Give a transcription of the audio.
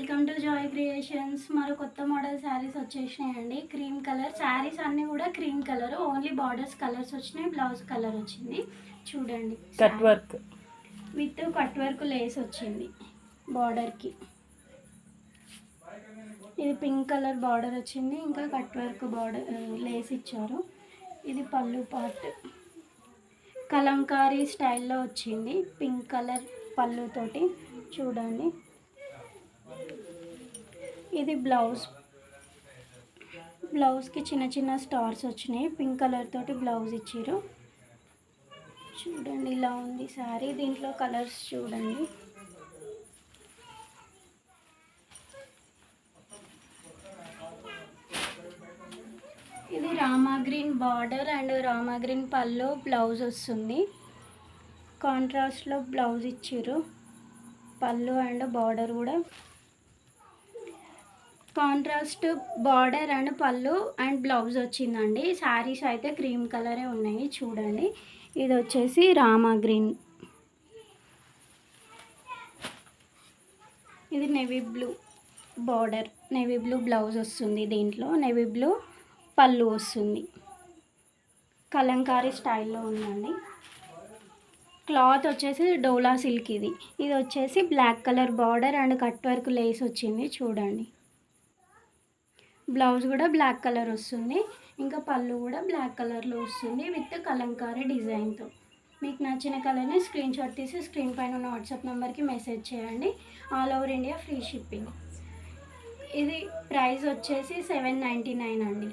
Welcome to Joy Creations. మరో కొత్త model saris వచ్చేసినాయండి. క్రీమ్ కలర్ శారీస్ అన్నీ కూడా cream colour, only borders colours వచ్చినాయి. బ్లౌజ్ కలర్ వచ్చింది. చూడండి, cut work with cut work lace వచ్చింది బార్డర్కి. ఇది పింక్ కలర్ బార్డర్ వచ్చింది, ఇంకా కట్ వర్క్ బార్డర్ లేస్ ఇచ్చారు. ఇది పళ్ళు పార్ట్ కలంకారీ స్టైల్లో వచ్చింది, పింక్ కలర్ పళ్ళుతోటి. చూడండి, ఇది బ్లౌజ్కి చిన్న చిన్న స్టార్స్ వచ్చినాయి. పింక్ కలర్ తోటి బ్లౌజ్ ఇచ్చారు. చూడండి, ఇలా ఉంది శారీ. దీంట్లో కలర్స్ చూడండి. ఇది Rama green border and Rama green పళ్ళు, బ్లౌజ్ వస్తుంది. కాంట్రాస్ట్లో బ్లౌజ్ ఇచ్చారు. పళ్ళు అండ్ బార్డర్ కూడా కాంట్రాస్ట్ బార్డర్ అండ్ పళ్ళు అండ్ బ్లౌజ్ వచ్చిందండి. శారీస్ అయితే క్రీమ్ కలరే ఉన్నాయి. చూడండి, ఇది వచ్చేసి రామా గ్రీన్, ఇది navy blue border, navy blue blouse వస్తుంది. దీంట్లో నేవీ బ్లూ పళ్ళు వస్తుంది. కలంకారీ స్టైల్లో ఉందండి. క్లాత్ వచ్చేసి డోలా సిల్క్. ఇది వచ్చేసి black colour border and cut work lace వచ్చింది. చూడండి, బ్లౌజ్ కూడా బ్లాక్ కలర్ వస్తుంది. ఇంకా పళ్ళు కూడా బ్లాక్ కలర్లో వస్తుంది విత్ కలంకారీ డిజైన్తో. మీకు నచ్చిన కలర్ని స్క్రీన్ షాట్ తీసి స్క్రీన్ పైన ఉన్న వాట్సాప్ నెంబర్కి మెసేజ్ చేయండి. All over India free shipping. ఇది ప్రైస్ వచ్చేసి 799 అండి.